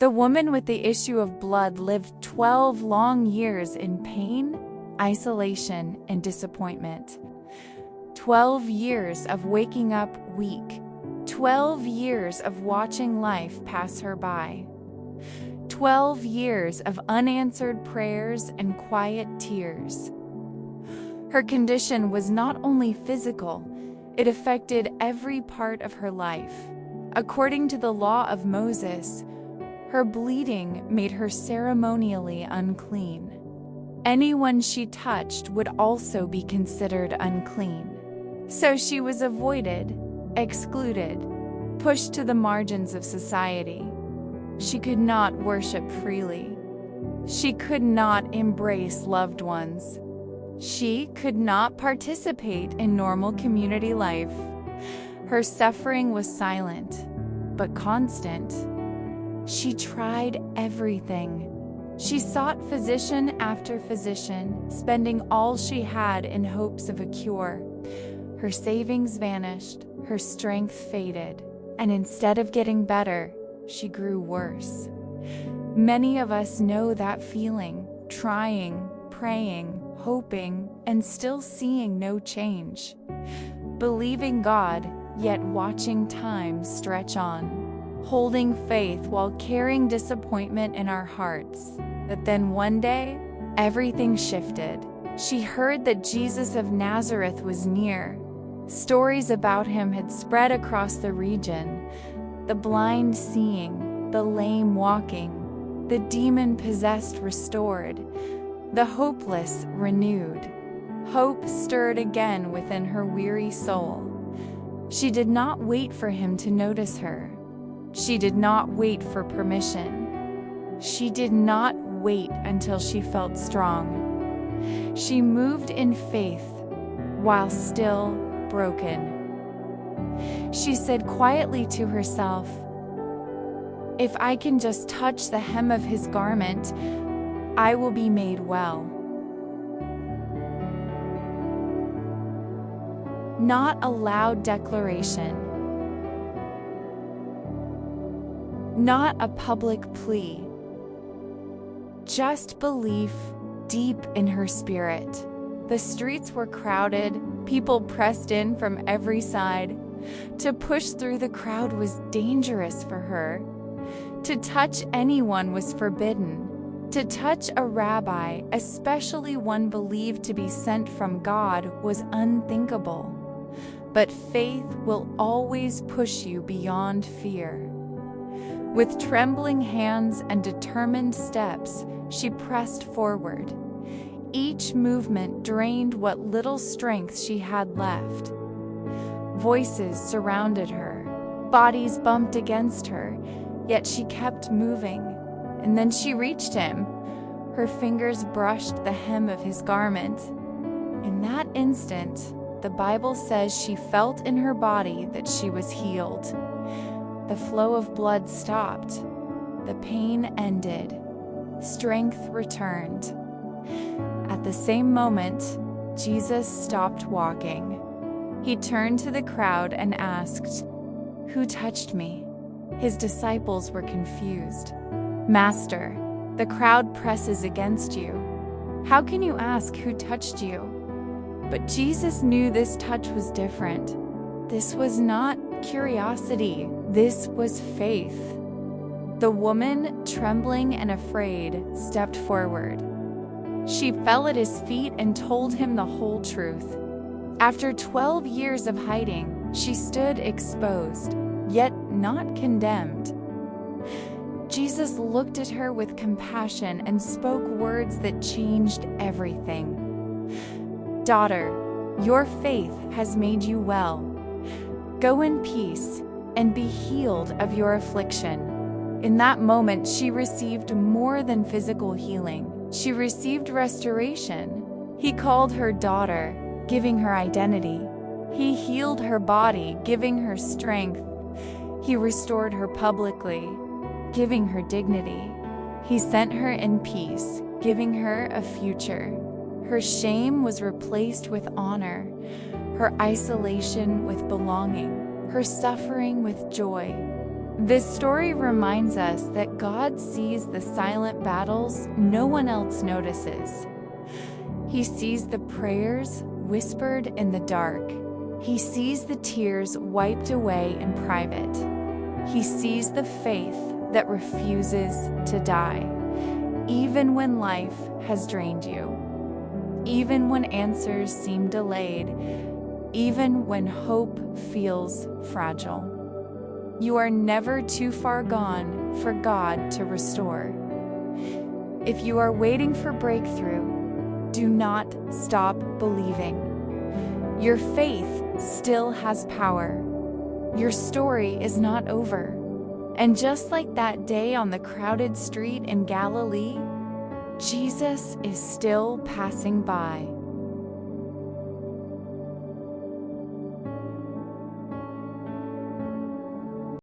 The woman with the issue of blood lived 12 long years in pain, isolation, and disappointment. 12 years of waking up weak. 12 years of watching life pass her by. 12 years of unanswered prayers and quiet tears. Her condition was not only physical, it affected every part of her life. According to the law of Moses, her bleeding made her ceremonially unclean. Anyone she touched would also be considered unclean. So she was avoided, excluded, pushed to the margins of society. She could not worship freely. She could not embrace loved ones. She could not participate in normal community life. Her suffering was silent, but constant. She tried everything. She sought physician after physician, spending all she had in hopes of a cure. Her savings vanished, her strength faded, and instead of getting better, she grew worse. Many of us know that feeling, trying, praying, hoping, and still seeing no change. Believing God, yet watching time stretch on. Holding faith while carrying disappointment in our hearts. But then one day, everything shifted. She heard that Jesus of Nazareth was near. Stories about him had spread across the region. The blind seeing, the lame walking, the demon-possessed restored, the hopeless renewed. Hope stirred again within her weary soul. She did not wait for him to notice her. She did not wait for permission. She did not wait until she felt strong. She moved in faith while still broken. She said quietly to herself, "If I can just touch the hem of his garment, I will be made well." Not a loud declaration, not a public plea, just belief deep in her spirit. The streets were crowded, people pressed in from every side. To push through the crowd was dangerous for her. To touch anyone was forbidden. To touch a rabbi, especially one believed to be sent from God, was unthinkable. But faith will always push you beyond fear. With trembling hands and determined steps, she pressed forward. Each movement drained what little strength she had left. Voices surrounded her. Bodies bumped against her, yet she kept moving. And then she reached him. Her fingers brushed the hem of his garment. In that instant, the Bible says she felt in her body that she was healed. The flow of blood stopped. The pain ended. Strength returned. At the same moment, Jesus stopped walking. He turned to the crowd and asked, "Who touched me?" His disciples were confused. "Master, the crowd presses against you. How can you ask who touched you?" But Jesus knew this touch was different. This was not curiosity. This was faith. The woman, trembling and afraid, stepped forward. She fell at his feet and told him the whole truth. After 12 years of hiding, she stood exposed, yet not condemned. Jesus looked at her with compassion and spoke words that changed everything. "Daughter, your faith has made you well. Go in peace and be healed of your affliction." In that moment, she received more than physical healing. She received restoration. He called her daughter, giving her identity. He healed her body, giving her strength. He restored her publicly, giving her dignity. He sent her in peace, giving her a future. Her shame was replaced with honor, her isolation with belonging, her suffering with joy. This story reminds us that God sees the silent battles no one else notices. He sees the prayers whispered in the dark. He sees the tears wiped away in private. He sees the faith that refuses to die, even when life has drained you, even when answers seem delayed, even when hope feels fragile. You are never too far gone for God to restore. If you are waiting for breakthrough, do not stop believing. Your faith still has power. Your story is not over. And just like that day on the crowded street in Galilee, Jesus is still passing by.